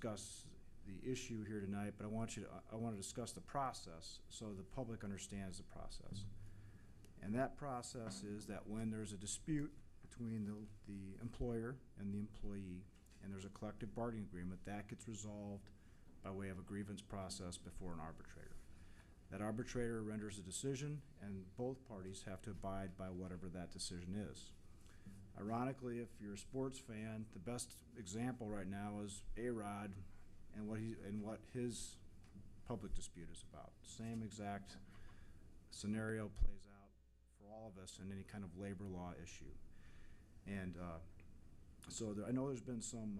discuss the issue here tonight, but I want to discuss the process so the public understands the process. And that process is that when there's a dispute between the employer and the employee, and there's a collective bargaining agreement, that gets resolved by way of a grievance process before an arbitrator. That arbitrator renders a decision, and both parties have to abide by whatever that decision is. Ironically, if you're a sports fan, the best example right now is A-Rod and what his public dispute is about. Same exact scenario plays out for all of us in any kind of labor law issue. And so I know there's been some,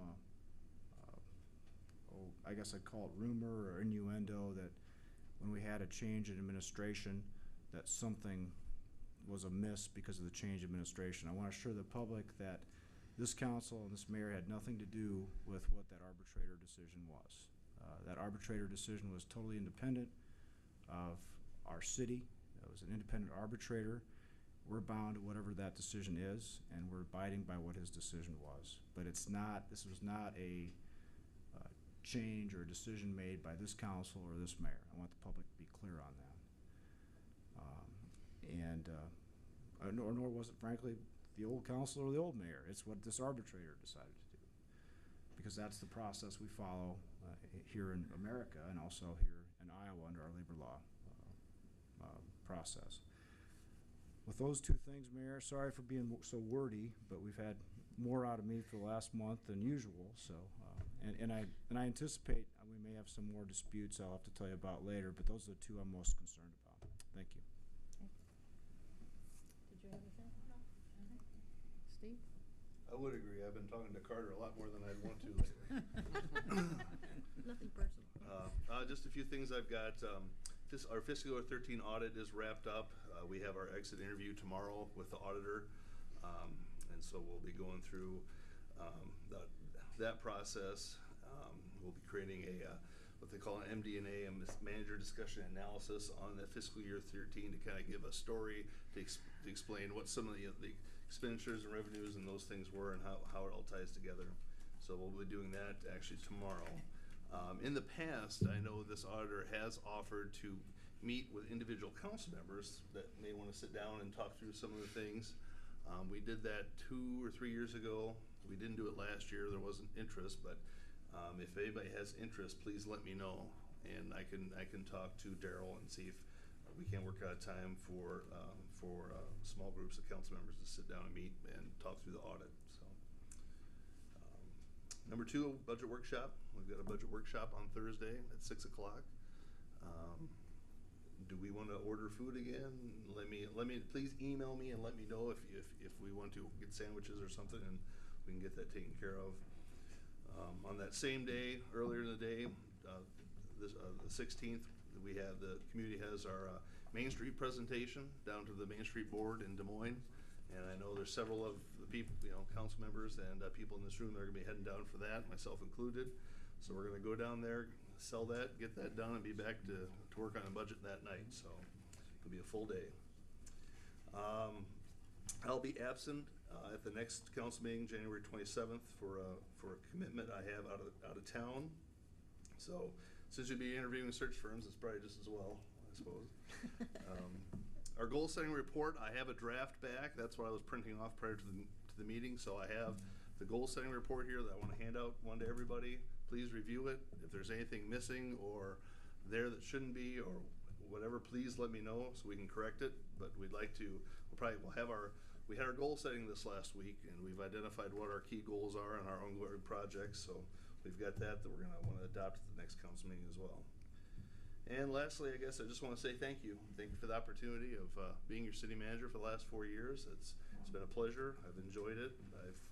I guess I'd call it rumor or innuendo that when we had a change in administration that something was amiss because of the change in administration. I want to assure the public that this council and this mayor had nothing to do with what that arbitrator decision was. That arbitrator decision was totally independent of our city. It was an independent arbitrator. We're bound to whatever that decision is, and we're abiding by what his decision was. But it's not, this was not a change or a decision made by this council or this mayor. I want the public to be clear on that. Nor was it, frankly, the old council or the old mayor. It's what this arbitrator decided to do, because that's the process we follow here in America and also here in Iowa under our labor law process. With those two things, Mayor, sorry for being so wordy, but we've had more out of me for the last month than usual. So, and I anticipate we may have some more disputes I'll have to tell you about later. But those are the two I'm most concerned about. Thank you. Okay. Did you have anything? No. Steve? I would agree. I've been talking to Carter a lot more than I'd want to lately. Nothing personal. Just a few things I've got. Our fiscal year 13 audit is wrapped up. We have our exit interview tomorrow with the auditor, and so we'll be going through that process. We'll be creating what they call an MD&A, a manager discussion analysis on the fiscal year 13 to kind of give a story to explain what some of the expenditures and revenues and those things were and how it all ties together. So we'll be doing that actually tomorrow. In the past, I know this auditor has offered to meet with individual council members that may want to sit down and talk through some of the things. We did that 2 or 3 years ago. We didn't do it last year. There wasn't interest, but if anybody has interest, please let me know, and I can talk to Daryl and see if we can work out a time for small groups of council members to sit down and meet and talk through the audit. So. Number 2, budget workshop. We've got a budget workshop on Thursday at 6 o'clock. Do we want to order food again? Let me please email me and let me know if we want to get sandwiches or something, and we can get that taken care of. On that same day, earlier in the day, the 16th, we have the community has our Main Street presentation down to the Main Street board in Des Moines. And I know there's several of the people, council members and people in this room that are going to be heading down for that, myself included. So we're going to go down there, sell that, get that done, and be back to work on the budget that night. So it'll be a full day. I'll be absent at the next council meeting, January 27th, for a commitment I have out of town. So since you'll be interviewing search firms, it's probably just as well, I suppose. Our goal setting report, I have a draft back. That's what I was printing off prior to the meeting. So I have the goal setting report here that I want to hand out one to everybody. Please review it. If there's anything missing or there that shouldn't be or whatever, please let me know so we can correct it. But we'd like to, we had our goal setting this last week, and we've identified what our key goals are in our ongoing projects. So we've got that we're going to want to adopt at the next council meeting as well. And lastly, I guess I just want to say thank you. Thank you for the opportunity of being your city manager for the last 4 years. It's been a pleasure. I've enjoyed it.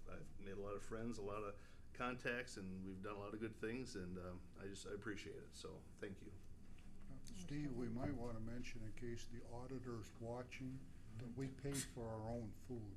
I've made a lot of friends, a lot of contacts, and we've done a lot of good things, and I appreciate it. So thank you. Steve, we might want to mention, in case the auditor's watching, that we pay for our own food.